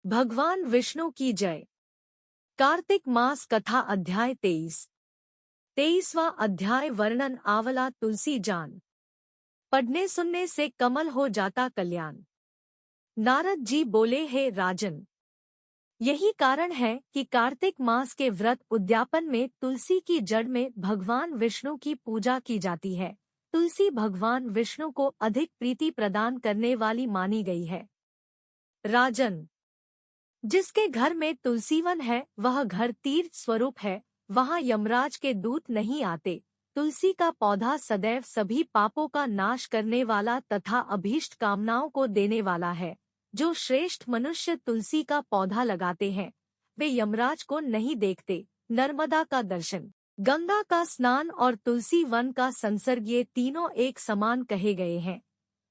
भगवान विष्णु की जय। कार्तिक मास कथा अध्याय 23वां अध्याय वर्णन आवला तुलसी जान। पढ़ने सुनने से कमल हो जाता कल्याण। नारद जी बोले, हे राजन, यही कारण है कि कार्तिक मास के व्रत उद्यापन में तुलसी की जड़ में भगवान विष्णु की पूजा की जाती है। तुलसी भगवान विष्णु को अधिक प्रीति प्रदान करने वाली मानी गई है। राजन, जिसके घर में तुलसीवन है वह घर तीर्थ स्वरूप है, वहाँ यमराज के दूत नहीं आते। तुलसी का पौधा सदैव सभी पापों का नाश करने वाला तथा अभीष्ट कामनाओं को देने वाला है। जो श्रेष्ठ मनुष्य तुलसी का पौधा लगाते हैं वे यमराज को नहीं देखते। नर्मदा का दर्शन, गंगा का स्नान और तुलसी वन का संसर्ग, ये तीनों एक समान कहे गए हैं।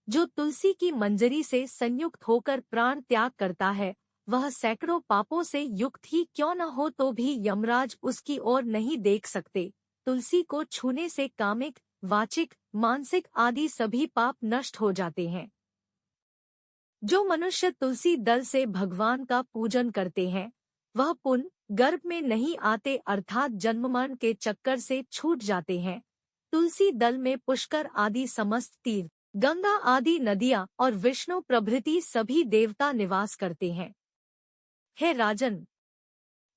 जो तुलसी की मंजरी से संयुक्त होकर प्राण त्याग करता है वह सैकड़ों पापों से युक्त ही क्यों न हो तो भी यमराज उसकी ओर नहीं देख सकते। तुलसी को छूने से कामिक, वाचिक, मानसिक आदि सभी पाप नष्ट हो जाते हैं। जो मनुष्य तुलसी दल से भगवान का पूजन करते हैं वह पुन गर्भ में नहीं आते, अर्थात जन्म मरण के चक्कर से छूट जाते हैं। तुलसी दल में पुष्कर आदि समस्त तीर्थ, गंगा आदि नदियाँ और विष्णु प्रभृति सभी देवता निवास करते हैं। हे राजन,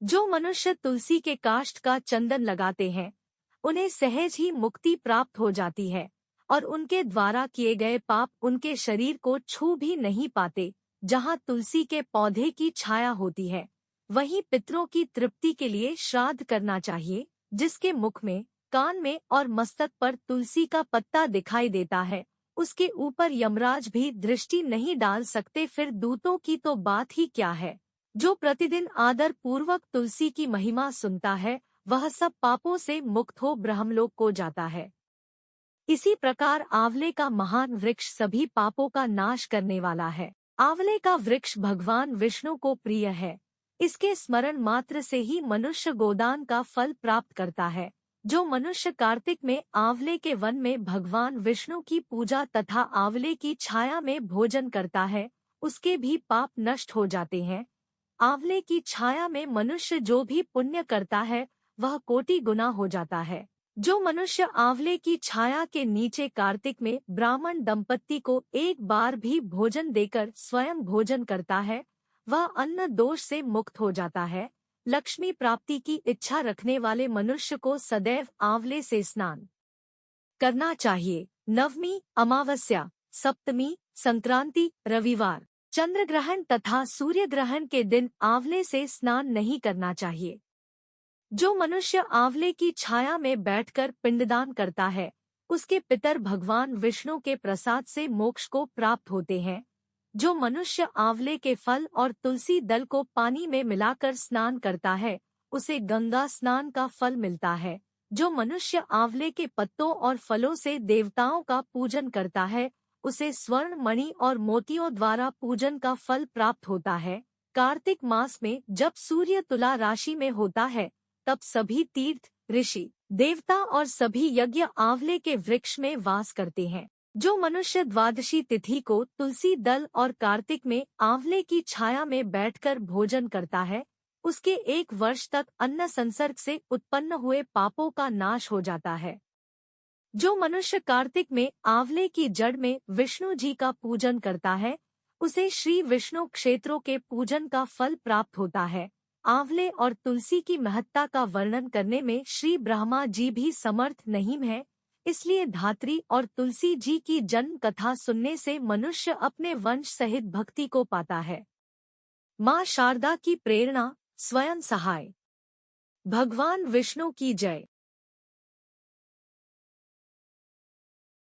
जो मनुष्य तुलसी के काष्ठ का चंदन लगाते हैं उन्हें सहज ही मुक्ति प्राप्त हो जाती है और उनके द्वारा किए गए पाप उनके शरीर को छू भी नहीं पाते। जहाँ तुलसी के पौधे की छाया होती है वहीं पितरों की तृप्ति के लिए श्राद्ध करना चाहिए। जिसके मुख में, कान में और मस्तक पर तुलसी का पत्ता दिखाई देता है उसके ऊपर यमराज भी दृष्टि नहीं डाल सकते, फिर दूतों की तो बात ही क्या है। जो प्रतिदिन आदर पूर्वक तुलसी की महिमा सुनता है वह सब पापों से मुक्त हो ब्रह्मलोक को जाता है। इसी प्रकार आंवले का महान वृक्ष सभी पापों का नाश करने वाला है। आंवले का वृक्ष भगवान विष्णु को प्रिय है। इसके स्मरण मात्र से ही मनुष्य गोदान का फल प्राप्त करता है। जो मनुष्य कार्तिक में आंवले के वन में भगवान विष्णु की पूजा तथा आंवले की छाया में भोजन करता है उसके भी पाप नष्ट हो जाते हैं। आंवले की छाया में मनुष्य जो भी पुण्य करता है वह कोटि गुना हो जाता है। जो मनुष्य आंवले की छाया के नीचे कार्तिक में ब्राह्मण दंपत्ति को एक बार भी भोजन देकर स्वयं भोजन करता है वह अन्न दोष से मुक्त हो जाता है। लक्ष्मी प्राप्ति की इच्छा रखने वाले मनुष्य को सदैव आंवले से स्नान करना चाहिए। नवमी, अमावस्या, सप्तमी, संक्रांति, रविवार, चंद्र ग्रहण तथा सूर्य ग्रहण के दिन आंवले से स्नान नहीं करना चाहिए। जो मनुष्य आंवले की छाया में बैठकर पिंडदान करता है उसके पितर भगवान विष्णु के प्रसाद से मोक्ष को प्राप्त होते हैं। जो मनुष्य आंवले के फल और तुलसी दल को पानी में मिलाकर स्नान करता है उसे गंगा स्नान का फल मिलता है। जो मनुष्य आंवले के पत्तों और फलों से देवताओं का पूजन करता है उसे स्वर्ण, मणि और मोतियों द्वारा पूजन का फल प्राप्त होता है। कार्तिक मास में जब सूर्य तुला राशि में होता है तब सभी तीर्थ, ऋषि, देवता और सभी यज्ञ आंवले के वृक्ष में वास करते हैं। जो मनुष्य द्वादशी तिथि को तुलसी दल और कार्तिक में आंवले की छाया में बैठकर भोजन करता है उसके 1 वर्ष तक अन्न संसर्ग से उत्पन्न हुए पापों का नाश हो जाता है। जो मनुष्य कार्तिक में आंवले की जड़ में विष्णु जी का पूजन करता है उसे श्री विष्णु क्षेत्रों के पूजन का फल प्राप्त होता है। आंवले और तुलसी की महत्ता का वर्णन करने में श्री ब्रह्मा जी भी समर्थ नहीं है, इसलिए धात्री और तुलसी जी की जन्म कथा सुनने से मनुष्य अपने वंश सहित भक्ति को पाता है। माँ शारदा की प्रेरणा, स्वयं सहाय। भगवान विष्णु की जय।